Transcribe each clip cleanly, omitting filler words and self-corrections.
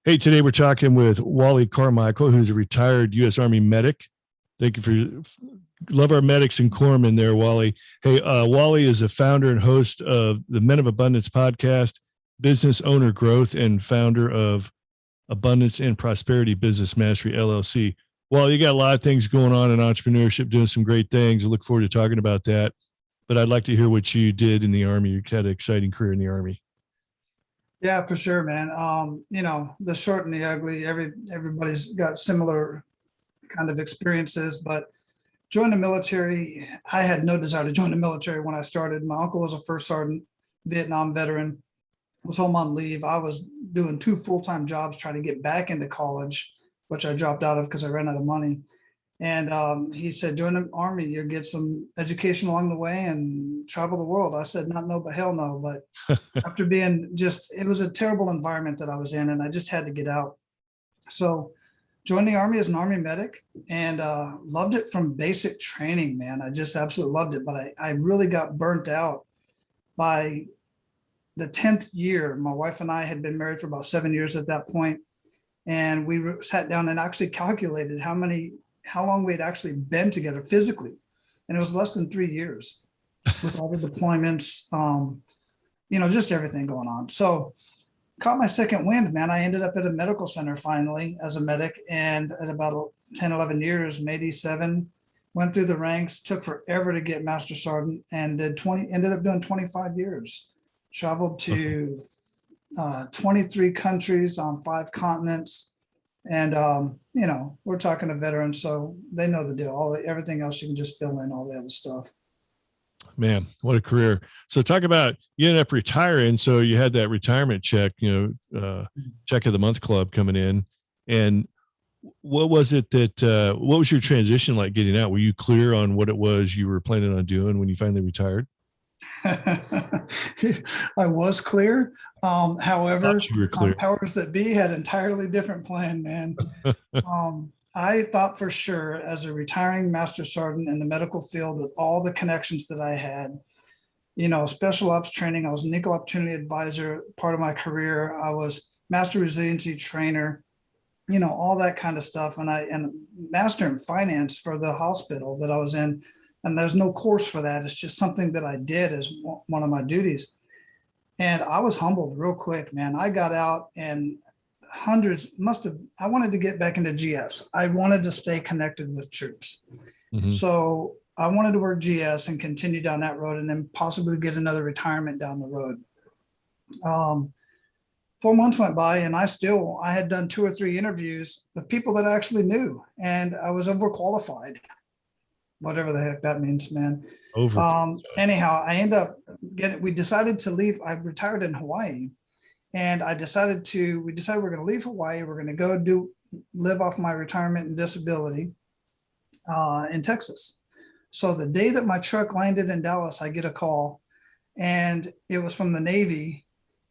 Hey, today we're talking with Wally Carmichael, who's a retired U.S. Army medic. Thank you love our medics and corpsmen there, Wally. Hey, Wally is a founder and host of the Men of Abundance podcast, business owner growth, and founder of Abundance and Prosperity Business Mastery, LLC. Wally, you got a lot of things going on in entrepreneurship, doing some great things. I look forward to talking about that. But I'd like to hear what you did in the Army. You had an exciting career in the Army. Yeah, for sure, man. The short and the ugly, everybody's got similar kind of experiences, but joined the military. I had no desire to join the military when I started. My uncle was a first sergeant, Vietnam veteran, was home on leave. I was doing 2 full-time jobs trying to get back into college, which I dropped out of because I ran out of money. And he said, join the Army, you'll get some education along the way and travel the world. I said, not no, but hell no. But after being it was a terrible environment that I was in, and I just had to get out. So joined the Army as an Army medic, and loved it from basic training, man. I just absolutely loved it. But I really got burnt out by the 10th year. My wife and I had been married for about 7 years at that point, and we sat down and actually calculated how long we had actually been together physically. And it was less than 3 years with all the deployments, just everything going on. So caught my second wind, man. I ended up at a medical center finally as a medic. And at about 10, 11 years, May 87, went through the ranks, took forever to get Master Sergeant, and ended up doing 25 years. Traveled to 23 countries on 5 continents. And, we're talking to veterans, so they know the deal. Everything else you can just fill in all the other stuff. Man, what a career. So talk about, you ended up retiring. So you had that retirement check, check of the month club coming in. And what was it what was your transition like getting out? Were you clear on what it was you were planning on doing when you finally retired? I was clear. However, powers that be had entirely different plan, man. I thought for sure, as a retiring Master Sergeant in the medical field with all the connections that I had, special ops training, I was an equal opportunity advisor, part of my career. I was master resiliency trainer, all that kind of stuff. And master in finance for the hospital that I was in. And there's no course for that. It's just something that I did as one of my duties. And I was humbled real quick, man. I got out and I wanted to get back into GS. I wanted to stay connected with troops. Mm-hmm. So I wanted to work GS and continue down that road, and then possibly get another retirement down the road. 4 months went by, and I had done 2 or 3 interviews with people that I actually knew, and I was overqualified. Whatever the heck that means, man. Anyhow, we decided to leave. I retired in Hawaii, and we decided we're going to leave Hawaii. We're going to go live off my retirement and disability in Texas. So the day that my truck landed in Dallas, I get a call, and it was from the Navy,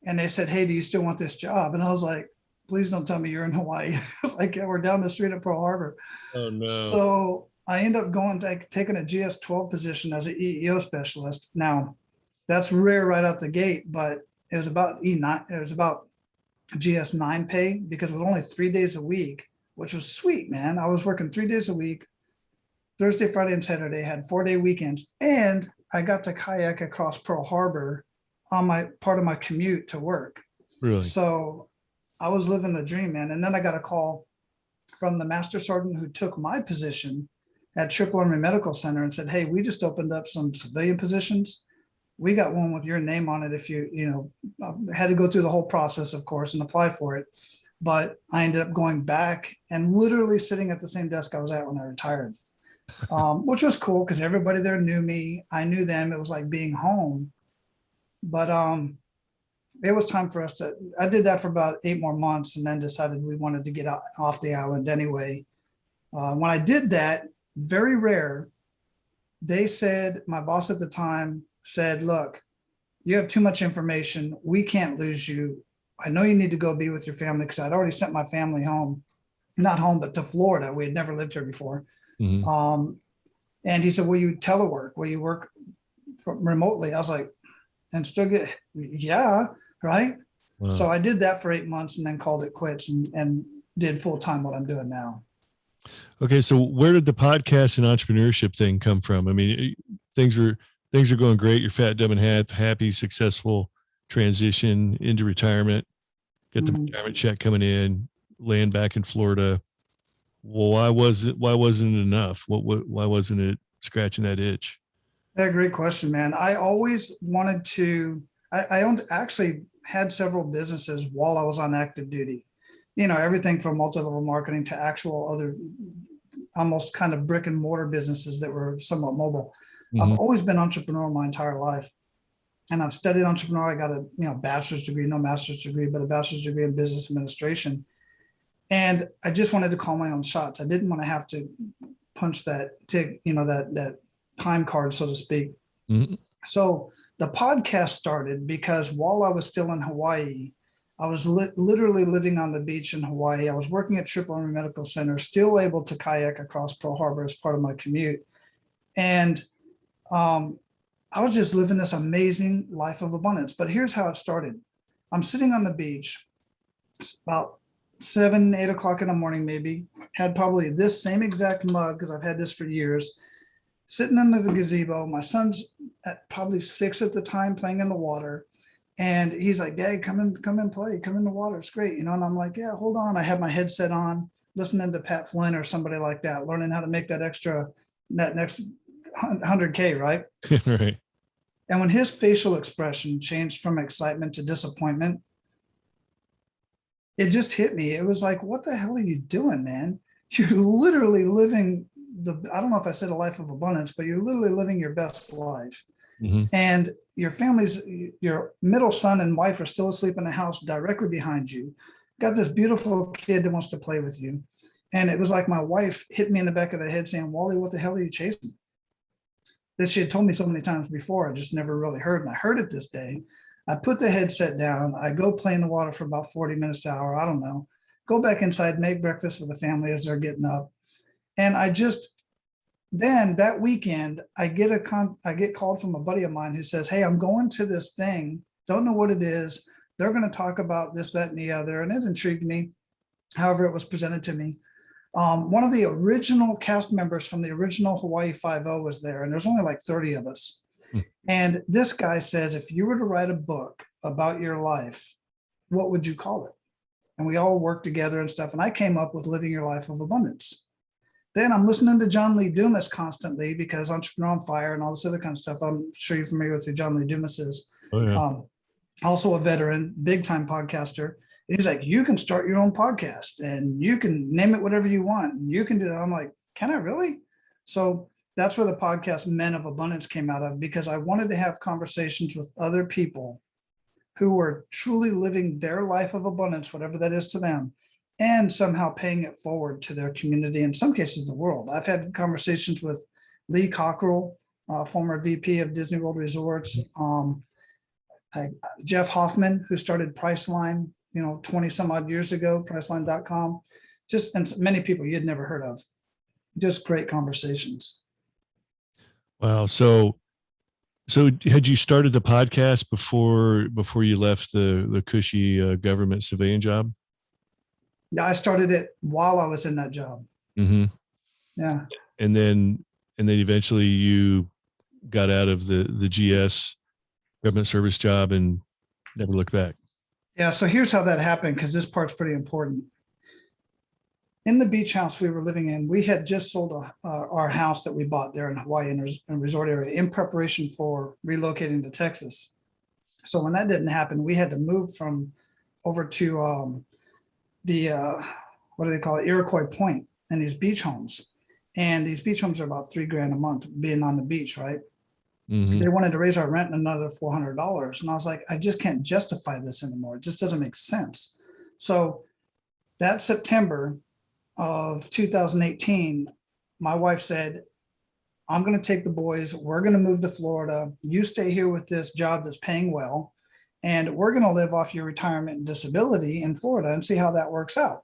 and they said, "Hey, do you still want this job?" And I was like, "Please don't tell me you're in Hawaii." I was like, "Yeah, we're down the street at Pearl Harbor." Oh no. So I end up taking a GS-12 position as an EEO specialist. Now, that's rare right out the gate, but it was about E9. It was about GS-9 pay, because it was only 3 days a week, which was sweet, man. I was working 3 days a week, Thursday, Friday, and Saturday. Had 4-day weekends, and I got to kayak across Pearl Harbor on my part of my commute to work. Really? So I was living the dream, man. And then I got a call from the Master Sergeant who took my position at Triple Army Medical Center and said, "Hey, we just opened up some civilian positions. We got one with your name on it. If you had to go through the whole process, of course, and apply for it." But I ended up going back and literally sitting at the same desk I was at when I retired, which was cool because everybody there knew me. I knew them. It was like being home. But it was time for us I did that for about 8 more months, and then decided we wanted to get off the island anyway. When I did that, very rare, they said, my boss at the time said, "Look, you have too much information. We can't lose you. I know you need to go be with your family," because I'd already sent my family home, not home, but to Florida. We had never lived here before. Mm-hmm. And he said, "Will you telework? Will you work remotely?" I was like, "And still get," yeah, right. Wow. So I did that for 8 months and then called it quits and did full time what I'm doing now. Okay. So where did the podcast and entrepreneurship thing come from? I mean, things are going great. You're fat, dumb, and happy, successful transition into retirement. Get the retirement check coming in, land back in Florida. Well, why wasn't it enough? Why wasn't it scratching that itch? Yeah, great question, man. I always wanted to, actually had several businesses while I was on active duty. Everything from multi-level marketing to actual other almost kind of brick and mortar businesses that were somewhat mobile. I've always been entrepreneurial my entire life. And I've studied entrepreneur. I got a bachelor's degree, no master's degree, but a bachelor's degree in business administration. And I just wanted to call my own shots. I didn't want to have to punch that that time card, so to speak. So the podcast started because while I was still in Hawaii, I was literally living on the beach in Hawaii. I was working at Army Medical Center, still able to kayak across Pearl Harbor as part of my commute. And I was just living this amazing life of abundance. But here's how it started. I'm sitting on the beach. It's about 7, 8 o'clock in the morning, maybe. Had probably this same exact mug because I've had this for years. Sitting under the gazebo. My son's at probably 6 at the time, playing in the water. And he's like, "Dad, come in, play, come in the water. It's great." And I'm like, "Yeah, hold on." I have my headset on, listening to Pat Flynn or somebody like that, learning how to make that next 100K, right? Right. And when his facial expression changed from excitement to disappointment, it just hit me. It was like, what the hell are you doing, man? You're literally living I don't know if I said a life of abundance, but you're literally living your best life. And your middle son and wife are still asleep in the house directly behind you. Got this beautiful kid that wants to play with you. And it was like my wife hit me in the back of the head saying, "Wally, what the hell are you chasing?" That she had told me so many times before, I just never really heard. And I heard it this day. I put the headset down. I go play in the water for about 40 minutes to an hour. I don't know. Go back inside, make breakfast for the family as they're getting up. And then that weekend, I get called from a buddy of mine who says, "Hey, I'm going to this thing. Don't know what it is. They're going to talk about this, that, and the other." And it intrigued me. However, it was presented to me. One of the original cast members from the original Hawaii Five-0 was there, and there's only like 30 of us. And this guy says, "If you were to write a book about your life, what would you call it?" And we all worked together and stuff. And I came up with Living Your Life of Abundance. Then I'm listening to John Lee Dumas constantly because Entrepreneur on Fire and all this other kind of stuff. I'm sure you're familiar with who John Lee Dumas is. Oh, yeah. Also a veteran, big time podcaster. And he's like, "You can start your own podcast and you can name it whatever you want. And you can do that." I'm like, "Can I really?" So that's where the podcast Men of Abundance came out of, because I wanted to have conversations with other people who were truly living their life of abundance, whatever that is to them, and somehow paying it forward to their community, in some cases the world. I've had conversations with Lee Cockrell, former VP of Disney World Resorts, Jeff Hoffman, who started Priceline 20 some odd years ago, Priceline.com, and many people you'd never heard of. Just great conversations. Wow. So had you started the podcast before you left the cushy government civilian job? Yeah, I started it while I was in that job. Yeah. And then eventually you got out of the GS government service job and never looked back. Yeah. So here's how that happened, because this part's pretty important. In the beach house we were living in, we had just sold our house that we bought there in Hawaii in a resort area in preparation for relocating to Texas. So when that didn't happen, we had to move over to the what do they call it, Iroquois Point, and these beach homes. And these beach homes are about $3,000 a month being on the beach, right? They wanted to raise our rent another $400. And I was like, I just can't justify this anymore. It just doesn't make sense. So that September of 2018, my wife said, "I'm going to take the boys. We're going to move to Florida. You stay here with this job that's paying well, and we're going to live off your retirement and disability in Florida and see how that works out."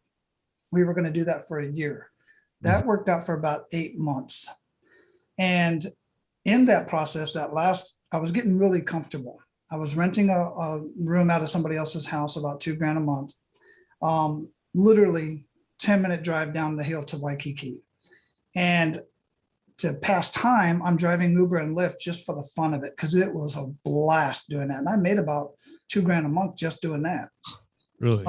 We were going to do that for a year. That worked out for about 8 months. And in that process, I was getting really comfortable. I was renting a room out of somebody else's house, about $2,000 a month. Literally 10-minute drive down the hill to Waikiki. And to pass time, I'm driving Uber and Lyft just for the fun of it, because it was a blast doing that. And I made about $2,000 a month just doing that. Really?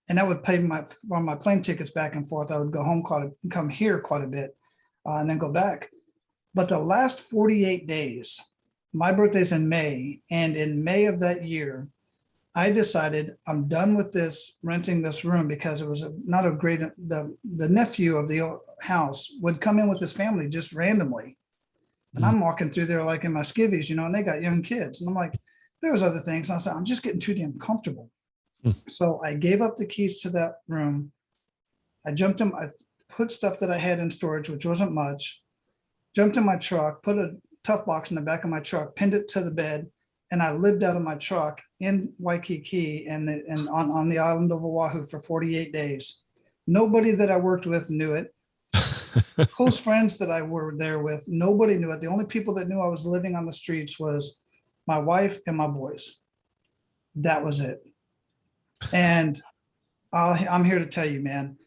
And that would pay for my plane tickets back and forth. I would go home come here quite a bit, and then go back. But the last 48 days, my birthday's in May, and in May of that year, I decided I'm done with this, renting this room, because it was not a great, the nephew of the house would come in with his family just randomly. And I'm walking through there like in my skivvies, and they got young kids. And I'm like, there was other things. And I said, I'm just getting too damn comfortable. So I gave up the keys to that room. I jumped in, I put stuff that I had in storage, which wasn't much, jumped in my truck, put a tough box in the back of my truck, pinned it to the bed, and I lived out of my truck in Waikiki and on the island of Oahu for 48 days. Nobody that I worked with knew it. Close friends that I were there with, nobody knew it. The only people that knew I was living on the streets was my wife and my boys. That was it. And I'm here to tell you, man,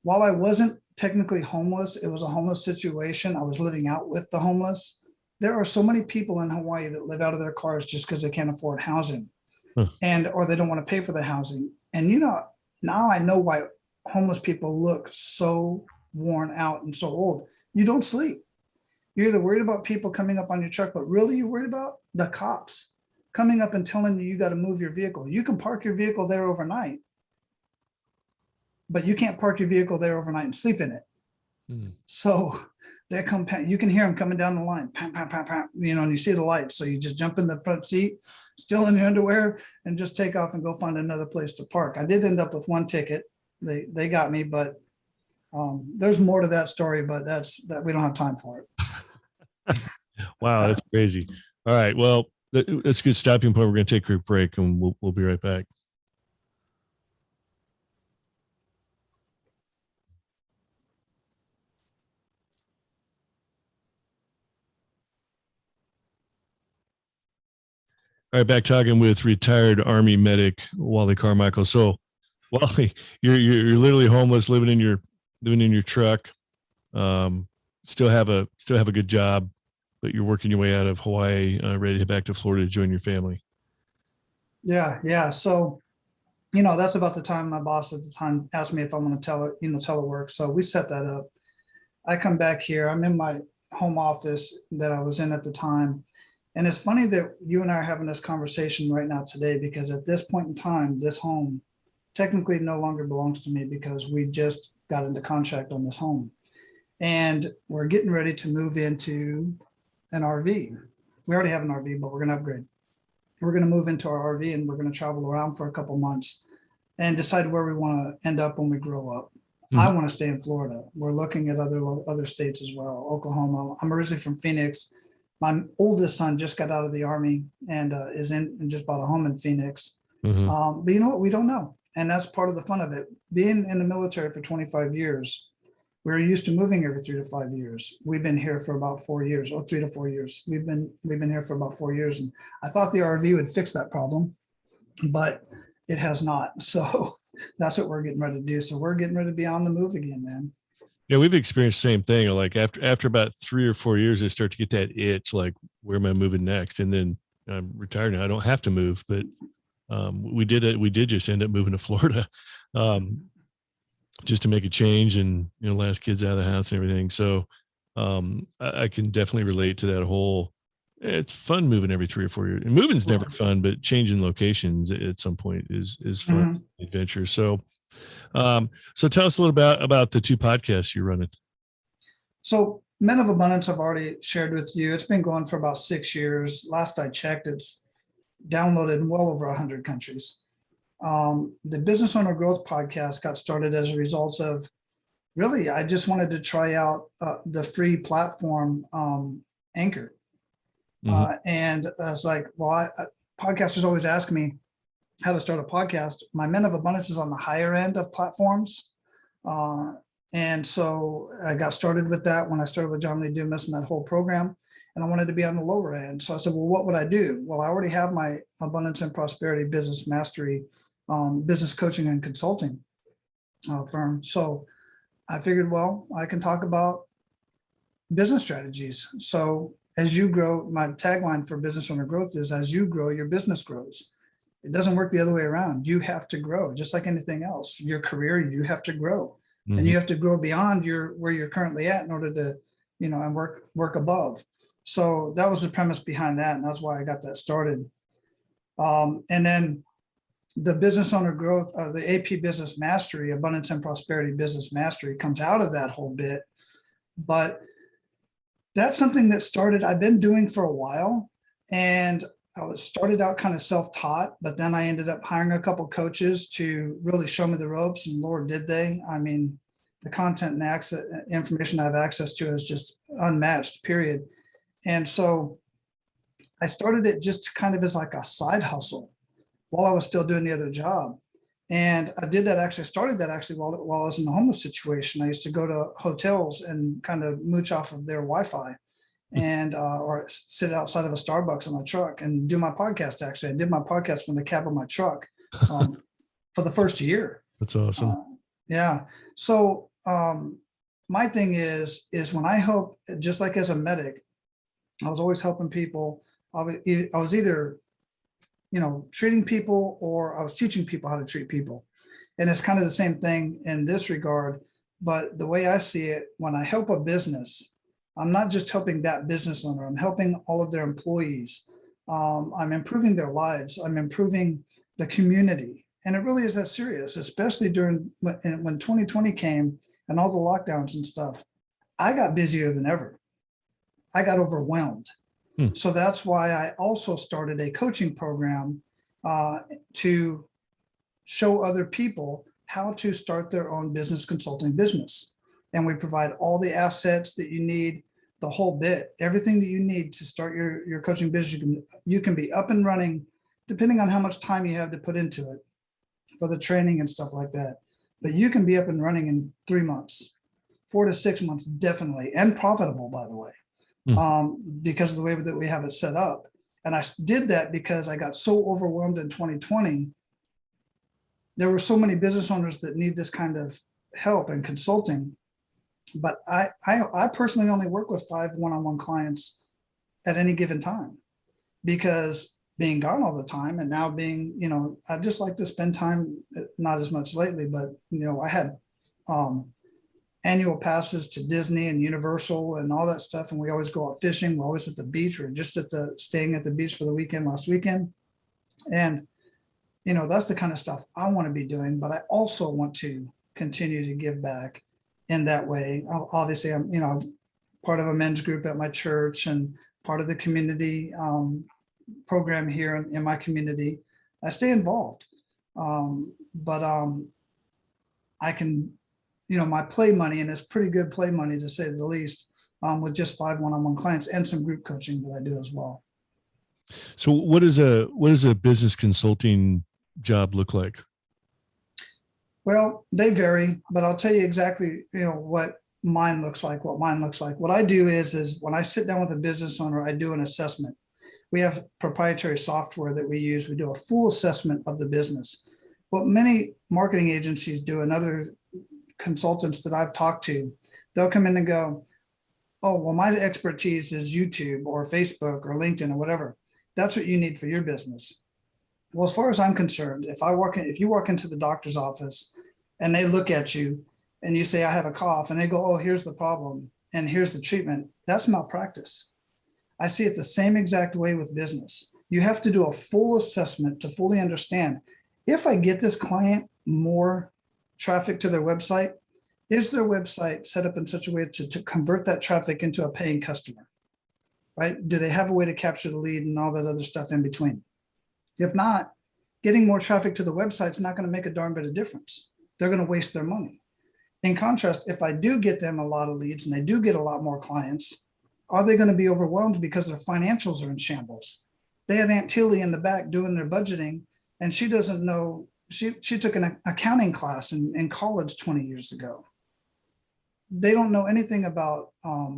while I wasn't technically homeless, it was a homeless situation. I was living out with the homeless. There are so many people in Hawaii that live out of their cars just because they can't afford housing, or they don't want to pay for the housing. And now I know why homeless people look so worn out and so old. You don't sleep. You're either worried about people coming up on your truck, but really you're worried about the cops coming up and telling you got to move your vehicle. You can park your vehicle there overnight, but you can't park your vehicle there overnight and sleep in it. So they come, you can hear them coming down the line, pam, pam, pam, pam, and you see the lights. So you just jump in the front seat, still in your underwear, and just take off and go find another place to park. I did end up with one ticket. They got me, but there's more to that story, but that we don't have time for it. Wow, that's crazy. All right, well, that's a good stopping point. We're going to take a quick break, and we'll be right back. All right, back talking with retired Army Medic Wally Carmichael. So, Wally, you're literally homeless, living in your truck. Still have a good job, but you're working your way out of Hawaii, ready to head back to Florida to join your family. Yeah. So, that's about the time my boss at the time asked me if I want to telework. So we set that up. I come back here. I'm in my home office that I was in at the time. And it's funny that you and I are having this conversation right now today, because at this point in time, this home technically no longer belongs to me, because we just got into contract on this home. And we're getting ready to move into an RV. We already have an RV, but we're going to upgrade. We're going to move into our RV, and we're going to travel around for a couple months and decide where we want to end up when we grow up. I want to stay in Florida. We're looking at other states as well. Oklahoma. I'm originally from Phoenix. My oldest son just got out of the Army and is in and just bought a home in Phoenix. But you know what? We don't know. And that's part of the fun of it. Being in the military for 25 years, we're used to moving every 3 to 5 years. We've been here for about 4 years, or 3 to 4 years. We've been here for about 4 years. And I thought the RV would fix that problem, but it has not. So that's what we're getting ready to do. So we're getting ready to be on the move again, man. Yeah, we've experienced the same thing. Like after about 3 or 4 years, I start to get that itch, like, where am I moving next? And then I'm retired now. I don't have to move, but we did just end up moving to Florida, just to make a change and, last kids out of the house and everything. So I can definitely relate to that whole, it's fun moving every 3 or 4 years. And moving's never fun, but changing locations at some point is fun adventure. So tell us a little about the 2 podcasts you're running. So Men of Abundance, I've already shared with you. It's been going for about 6 years. Last I checked, it's downloaded in well over 100 countries. The Business Owner Growth podcast got started as a result of, really, I just wanted to try out the free platform, Anchor. And I was like, well, podcasters always ask me how to start a podcast. My Men of Abundance is on the higher end of platforms. And so I got started with that when I started with John Lee Dumas and that whole program. And I wanted to be on the lower end. So I said, well, what would I do? Well, I already have my Abundance and Prosperity Business Mastery, business coaching and consulting firm. So I figured, well, I can talk about business strategies. So as you grow, my tagline for business owner growth is, as you grow, your business grows. It doesn't work the other way around. You have to grow, just like anything else. Your career, you have to grow. Mm-hmm. And you have to grow beyond where you're currently at in order to, and work above. So that was the premise behind that. And that's why I got that started. And then the business owner growth, the AP Business Mastery, Abundance and Prosperity Business Mastery, comes out of that whole bit. But that's something that I've been doing for a while. And I started out kind of self-taught, but then I ended up hiring a couple coaches to really show me the ropes, and Lord, did they. I mean, the content and information I have access to is just unmatched, period. And so I started it just kind of as like a side hustle while I was still doing the other job. And I started that while I was in the homeless situation. I used to go to hotels and kind of mooch off of their Wi-Fi and or sit outside of a Starbucks in my truck and do my podcast. Actually, I did my podcast from the cab of my truck for the first year. That's awesome. Yeah. So my thing is when I help, just like as a medic, I was always helping people. I was either, treating people, or I was teaching people how to treat people. And it's kind of the same thing in this regard. But the way I see it, when I help a business, I'm not just helping that business owner, I'm helping all of their employees. I'm improving their lives. I'm improving the community. And it really is that serious, especially during when 2020 came and all the lockdowns and stuff. I got busier than ever. I got overwhelmed. So that's why I also started a coaching program to show other people how to start their own business consulting business. And we provide all the assets that you need, the whole bit, everything that you need to start your coaching business. You can be up and running, depending on how much time you have to put into it for the training and stuff like that. But you can be up and running in 3 months, 4 to 6 months, definitely, and profitable, by the way. Because of the way that we have it set up. And I did that because I got so overwhelmed in 2020. There were so many business owners that need this kind of help and consulting. But I personally only work with 5 one-on-one clients at any given time, because being gone all the time and now being, I just like to spend time, not as much lately, but, I had annual passes to Disney and Universal and all that stuff. And we always go out fishing. We're always at the beach. We're just staying at the beach for the weekend last weekend. And, that's the kind of stuff I want to be doing, but I also want to continue to give back in that way. Obviously, I'm, part of a men's group at my church and part of the community program here in my community. I stay involved, but I can, my play money, and it's pretty good play money to say the least, with just 5 one-on-one clients and some group coaching that I do as well. So what does a business consulting job look like? Well, they vary, but I'll tell you exactly, what mine looks like. What I do is when I sit down with a business owner, I do an assessment. We have proprietary software that we use. We do a full assessment of the business. What many marketing agencies do, and other consultants that I've talked to, they'll come in and go, oh, well, my expertise is YouTube or Facebook or LinkedIn or whatever. That's what you need for your business. Well, as far as I'm concerned, if you walk into the doctor's office and they look at you and you say, I have a cough, and they go, oh, here's the problem and here's the treatment, that's malpractice. I see it the same exact way with business. You have to do a full assessment to fully understand, if I get this client more traffic to their website, is their website set up in such a way to convert that traffic into a paying customer, right? Do they have a way to capture the lead and all that other stuff in between? If not, getting more traffic to the website is not going to make a darn bit of difference. They're going to waste their money. In contrast, if I do get them a lot of leads and they do get a lot more clients, are they going to be overwhelmed because their financials are in shambles? They have Aunt Tilly in the back doing their budgeting, and she doesn't know. She took an accounting class in college 20 years ago. they don't know anything about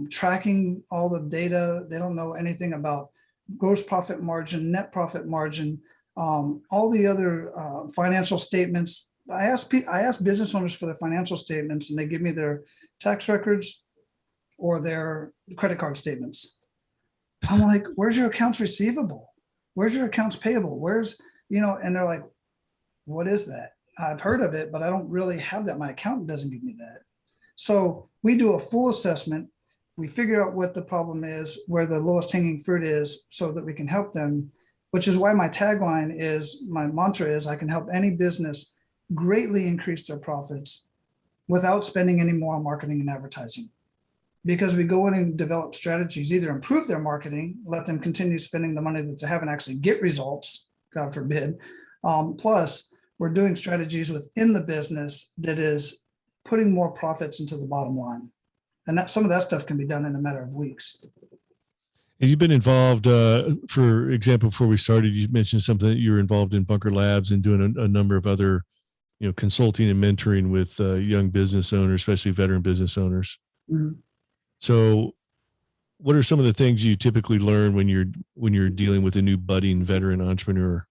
tracking all the data. They don't know anything about gross profit margin, net profit margin, all the other financial statements. I ask business owners for their financial statements, and they give me their tax records or their credit card statements. I'm like, where's your accounts receivable? Where's your accounts payable? Where's, and they're like, what is that? I've heard of it, but I don't really have that. My accountant doesn't give me that. So we do a full assessment. We figure out what the problem is, where the lowest hanging fruit is, so that we can help them, which is why my tagline is, my mantra is, I can help any business greatly increase their profits without spending any more on marketing and advertising. Because we go in and develop strategies, either improve their marketing, let them continue spending the money that they have and actually get results, God forbid. Plus, we're doing strategies within the business that is putting more profits into the bottom line. And that some of that stuff can be done in a matter of weeks. And you've been involved, for example, before we started, you mentioned something that you were involved in Bunker Labs and doing a number of other, consulting and mentoring with young business owners, especially veteran business owners. Mm-hmm. So what are some of the things you typically learn when you're dealing with a new budding veteran entrepreneur?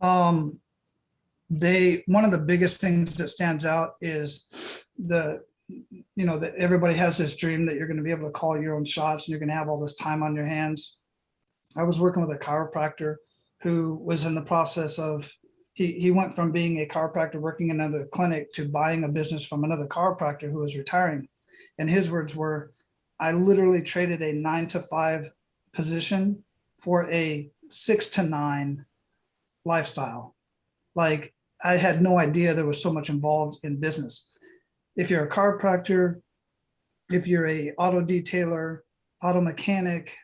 One of the biggest things that stands out is that everybody has this dream that you're going to be able to call your own shots and you're going to have all this time on your hands. I was working with a chiropractor who was in the process of, he went from being a chiropractor working in another clinic to buying a business from another chiropractor who was retiring. And his words were, I literally traded a 9-to-5 position for a 6-to-9 lifestyle. Like, I had no idea there was so much involved in business. If you're a chiropractor, if you're a auto detailer, auto mechanic,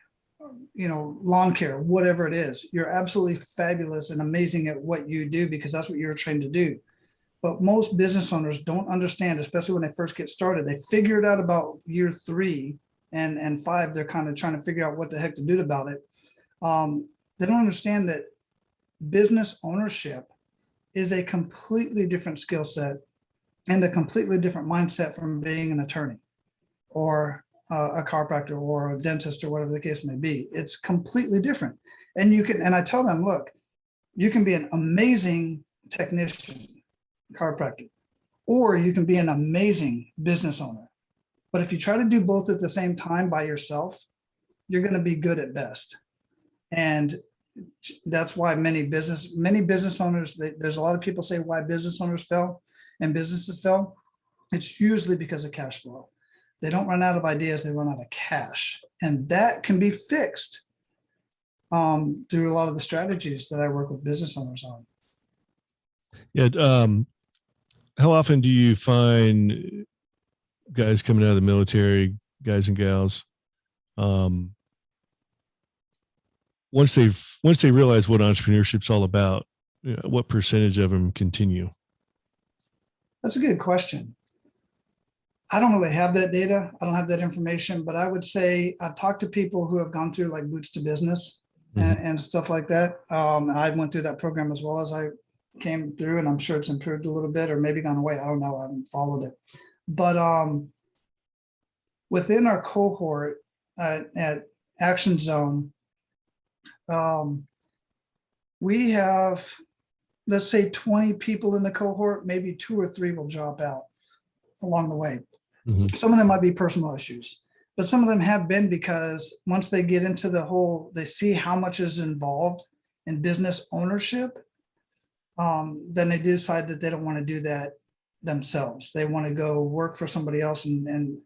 lawn care, whatever it is, you're absolutely fabulous and amazing at what you do because that's what you're trained to do. But most business owners don't understand, especially when they first get started. They figure it out about year 3 and 5. They're kind of trying to figure out what the heck to do about it. They don't understand that business ownership is a completely different skill set and a completely different mindset from being an attorney or a chiropractor or a dentist or whatever the case may be. It's completely different. And I tell them, look, you can be an amazing technician, chiropractor, or you can be an amazing business owner. But if you try to do both at the same time by yourself, you're going to be good at best. And that's why many business owners, there's a lot of people say why business owners fail and businesses fail. It's usually because of cash flow. They don't run out of ideas, they run out of cash. And that can be fixed through a lot of the strategies that I work with business owners on. Yeah. How often do you find guys coming out of the military, guys and gals, once they realize what entrepreneurship's all about, what percentage of them continue? That's a good question. I don't really have that data. I don't have that information, but I would say I've talked to people who have gone through like Boots to Business and stuff like that. I went through that program as well as I came through, and I'm sure it's improved a little bit or maybe gone away. I don't know. I haven't followed it. But within our cohort at Action Zone, we have, let's say 20 people in the cohort, maybe 2 or 3 will drop out along the way. Mm-hmm. Some of them might be personal issues, but some of them have been because once they get into they see how much is involved in business ownership, then they decide that they don't want to do that themselves. They want to go work for somebody else and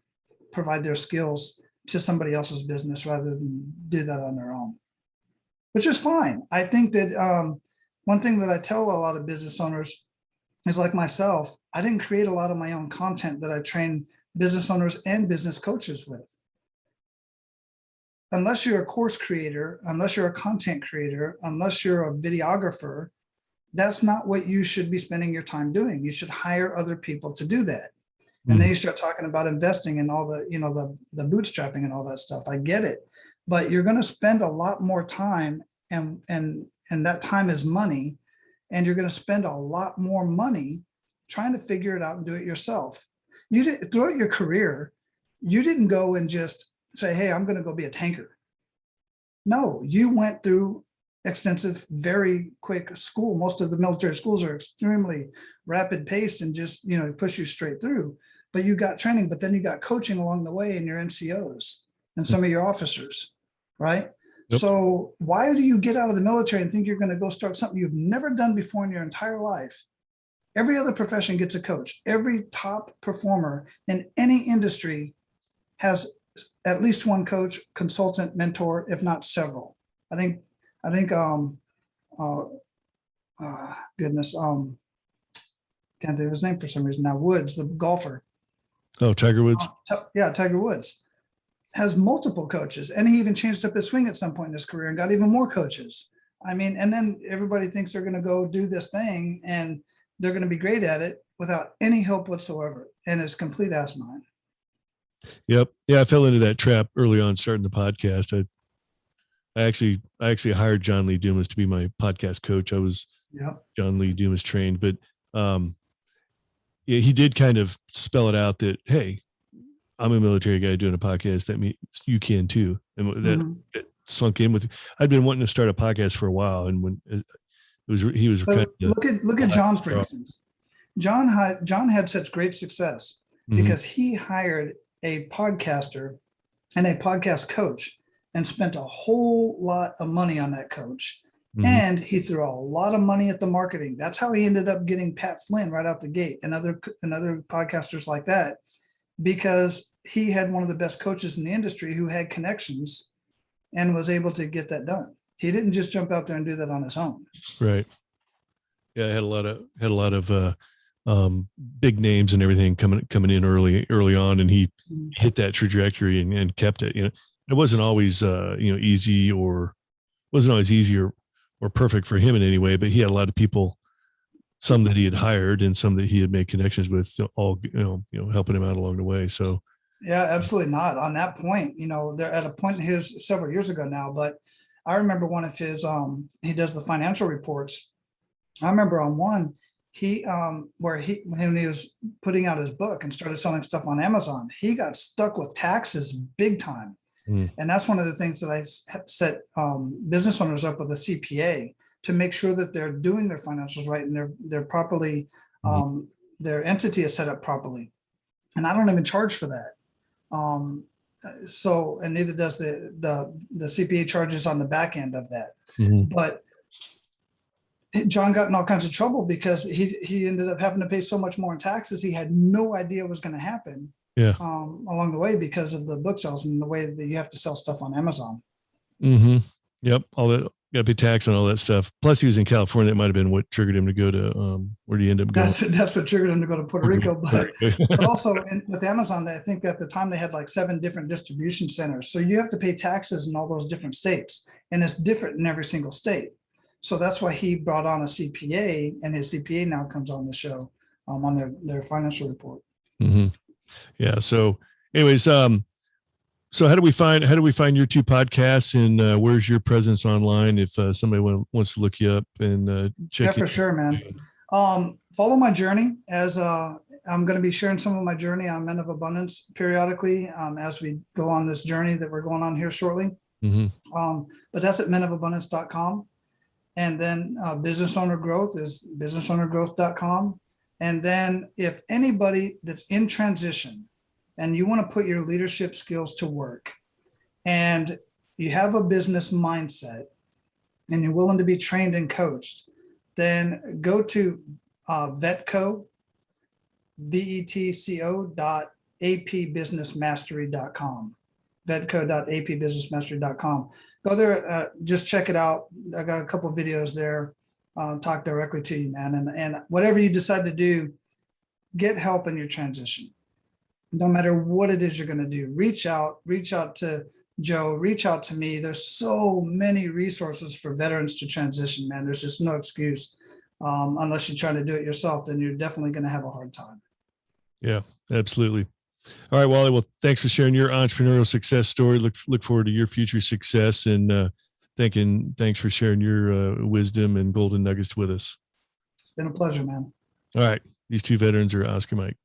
provide their skills to somebody else's business rather than do that on their own, which is fine. I think that one thing that I tell a lot of business owners is, like myself, I didn't create a lot of my own content that I train business owners and business coaches with. Unless you're a course creator, unless you're a content creator, unless you're a videographer, that's not what you should be spending your time doing. You should hire other people to do that. And then you start talking about investing and all the, the bootstrapping and all that stuff. I get it, but you're going to spend a lot more time and that time is money. And you're going to spend a lot more money trying to figure it out and do it yourself. You did throughout your career, you didn't go and just say, hey, I'm going to go be a tanker. No, you went through extensive, very quick school. Most of the military schools are extremely rapid paced and just, push you straight through. But you got training, but then you got coaching along the way in your NCOs and some of your officers, right? Yep. So why do you get out of the military and think you're going to go start something you've never done before in your entire life? Every other profession gets a coach. Every top performer in any industry has at least one coach, consultant, mentor, if not several. I think goodness, can't think of his name for some reason now. Woods, the golfer. Oh, Tiger Woods. Tiger Woods has multiple coaches, and he even changed up his swing at some point in his career and got even more coaches. I mean, and then everybody thinks they're going to go do this thing and they're going to be great at it without any help whatsoever, and it's complete asinine. Yep. Yeah, I fell into that trap early on starting the podcast. I actually hired John Lee Dumas to be my podcast coach. I was John Lee Dumas trained, but yeah, he did kind of spell it out that, hey, I'm a military guy doing a podcast. That means you can too. And that sunk in with, I'd been wanting to start a podcast for a while. And when he was kind of, look at John, for instance. John had such great success because he hired a podcaster and a podcast coach and spent a whole lot of money on that coach. And he threw a lot of money at the marketing. That's how he ended up getting Pat Flynn right out the gate and other podcasters like that, because he had one of the best coaches in the industry who had connections and was able to get that done. He didn't just jump out there and do that on his own. Right. Yeah, I had a lot of big names and everything coming in early on, and he hit that trajectory and kept it. It wasn't always easy or perfect for him in any way, but he had a lot of people, some that he had hired and some that he had made connections with, all helping him out along the way. So yeah, absolutely not. On that point, they're at a point in his several years ago now, but I remember one of his he does the financial reports. I remember on one, when he was putting out his book and started selling stuff on Amazon, he got stuck with taxes big time. And that's one of the things that I set business owners up with a CPA to make sure that they're doing their financials right and they're properly, their entity is set up properly. And I don't even charge for that. And neither does the CPA charges on the back end of that. But John got in all kinds of trouble because he ended up having to pay so much more in taxes. He had no idea what was going to happen along the way because of the book sales and the way that you have to sell stuff on Amazon. Yep. All that, got to pay tax on all that stuff. Plus he was in California. That might've been what triggered him to go to, where did he end up going? That's what triggered him to go to Puerto Rico. But also with Amazon, I think at the time they had like 7 different distribution centers. So you have to pay taxes in all those different states, and it's different in every single state. So that's why he brought on a CPA, and his CPA now comes on the show on their financial report. Yeah. So anyways, so how do we find your two podcasts, and where's your presence online if somebody wants to look you up and check? Yeah, for sure, man. Follow my journey as I'm going to be sharing some of my journey on Men of Abundance periodically as we go on this journey that we're going on here shortly. But that's at menofabundance.com. And then business owner growth is businessownergrowth.com. And then if anybody that's in transition and you want to put your leadership skills to work and you have a business mindset and you're willing to be trained and coached, then go to vetco, vetco.apbusinessmastery.com. vetco.apbusinessmastery.com. Go there, just check it out. I got a couple of videos there, talk directly to you, man. And whatever you decide to do, get help in your transition. No matter what it is you're going to do, reach out to Joe, reach out to me. There's so many resources for veterans to transition, man. There's just no excuse. Unless you're trying to do it yourself, then you're definitely going to have a hard time. Yeah, absolutely. All right, Wally. Well, thanks for sharing your entrepreneurial success story. Look forward to your future success, and thanks for sharing your wisdom and golden nuggets with us. It's been a pleasure, man. All right. These two veterans are Oscar Mike.